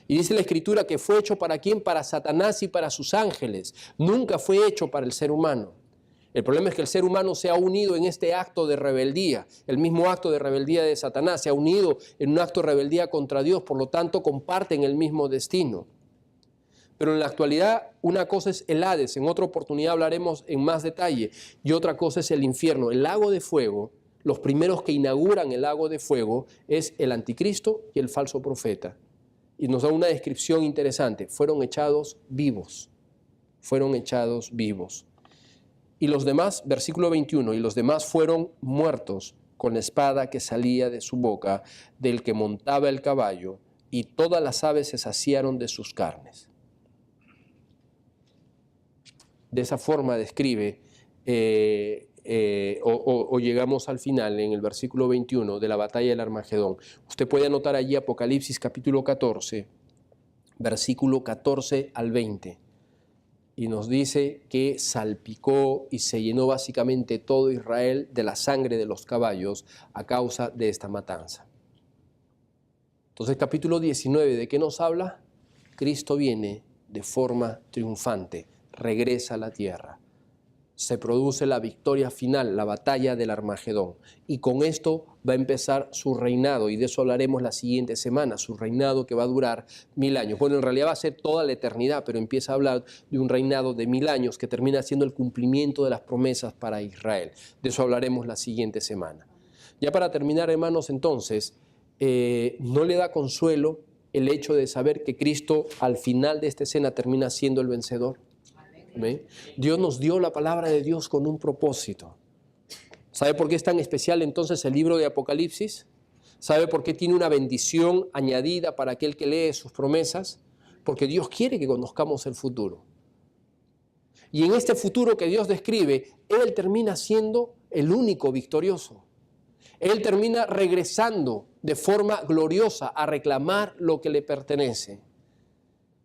Y dice la Escritura que fue hecho ¿para quién? Para Satanás y para sus ángeles. Nunca fue hecho para el ser humano. El problema es que el ser humano se ha unido en este acto de rebeldía. El mismo acto de rebeldía de Satanás se ha unido en un acto de rebeldía contra Dios. Por lo tanto, comparten el mismo destino. Pero en la actualidad, una cosa es el Hades. En otra oportunidad hablaremos en más detalle. Y otra cosa es el infierno. El lago de fuego, los primeros que inauguran el lago de fuego es el anticristo y el falso profeta. Y nos da una descripción interesante. Fueron echados vivos. Fueron echados vivos. Y los demás, versículo 21, y los demás fueron muertos con la espada que salía de su boca, del que montaba el caballo, y todas las aves se saciaron de sus carnes. De esa forma describe, llegamos al final en el versículo 21 de la batalla del Armagedón. Usted puede anotar allí Apocalipsis capítulo 14, versículo 14 al 20. Y nos dice que salpicó y se llenó básicamente todo Israel de la sangre de los caballos a causa de esta matanza. Entonces, capítulo 19, ¿de qué nos habla? Cristo viene de forma triunfante, regresa a la tierra. Se produce la victoria final, la batalla del Armagedón. Y con esto va a empezar su reinado, y de eso hablaremos la siguiente semana, su reinado que va a durar 1000 años. Bueno, en realidad va a ser toda la eternidad, pero empieza a hablar de un reinado de 1000 años que termina siendo el cumplimiento de las promesas para Israel. De eso hablaremos la siguiente semana. Ya para terminar, hermanos, entonces, ¿no le da consuelo el hecho de saber que Cristo al final de esta escena termina siendo el vencedor? ¿Amén? Dios nos dio la palabra de Dios con un propósito. ¿Sabe por qué es tan especial entonces el libro de Apocalipsis? ¿Sabe por qué tiene una bendición añadida para aquel que lee sus promesas? Porque Dios quiere que conozcamos el futuro. Y en este futuro que Dios describe, Él termina siendo el único victorioso. Él termina regresando de forma gloriosa a reclamar lo que le pertenece.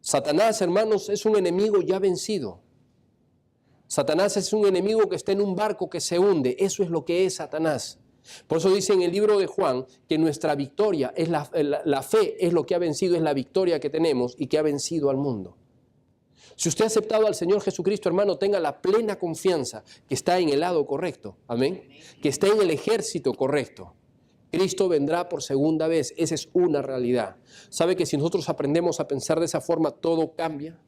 Satanás, hermanos, es un enemigo ya vencido. Satanás es un enemigo que está en un barco que se hunde. Eso es lo que es Satanás. Por eso dice en el libro de Juan que nuestra victoria, es la fe es lo que ha vencido, es la victoria que tenemos y que ha vencido al mundo. Si usted ha aceptado al Señor Jesucristo, hermano, tenga la plena confianza que está en el lado correcto. Amén. Que está en el ejército correcto. Cristo vendrá por segunda vez. Esa es una realidad. ¿Sabe que si nosotros aprendemos a pensar de esa forma, todo cambia?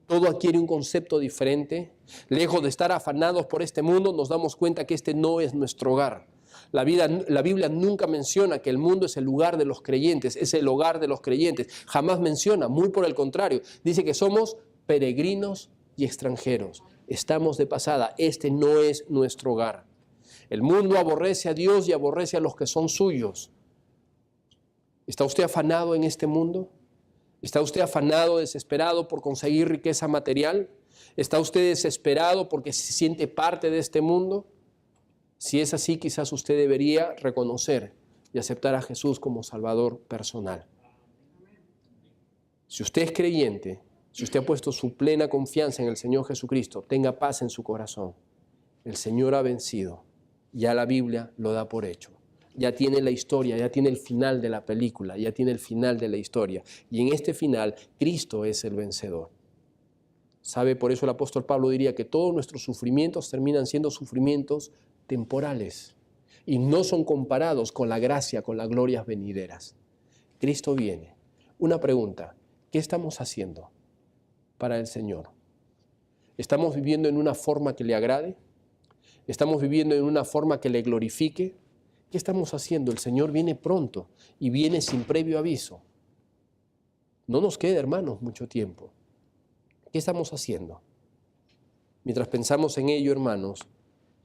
Todo adquiere un concepto diferente. Lejos de estar afanados por este mundo, nos damos cuenta que este no es nuestro hogar. La Biblia nunca menciona que el mundo es el lugar de los creyentes, es el hogar de los creyentes. Jamás menciona, muy por el contrario. Dice que somos peregrinos y extranjeros. Estamos de pasada. Este no es nuestro hogar. El mundo aborrece a Dios y aborrece a los que son suyos. ¿Está usted afanado en este mundo? ¿Está usted afanado, desesperado por conseguir riqueza material? ¿Está usted desesperado porque se siente parte de este mundo? Si es así, quizás usted debería reconocer y aceptar a Jesús como Salvador personal. Si usted es creyente, si usted ha puesto su plena confianza en el Señor Jesucristo, tenga paz en su corazón. El Señor ha vencido. Ya la Biblia lo da por hecho. Ya tiene la historia, ya tiene el final de la película, ya tiene el final de la historia. Y en este final, Cristo es el vencedor. ¿Sabe? Por eso el apóstol Pablo diría que todos nuestros sufrimientos terminan siendo sufrimientos temporales y no son comparados con la gracia, con las glorias venideras. Cristo viene. Una pregunta, ¿qué estamos haciendo para el Señor? ¿Estamos viviendo en una forma que le agrade? ¿Estamos viviendo en una forma que le glorifique? ¿Qué estamos haciendo? El Señor viene pronto y viene sin previo aviso. No nos queda, hermanos, mucho tiempo. ¿Qué estamos haciendo? Mientras pensamos en ello, hermanos,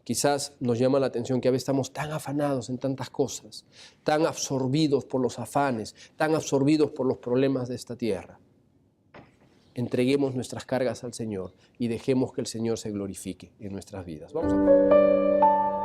Quizás nos llama la atención que a veces estamos tan afanados en tantas cosas, tan absorbidos por los afanes, tan absorbidos por los problemas de esta tierra. Entreguemos nuestras cargas al Señor y dejemos que el Señor se glorifique en nuestras vidas. Vamos a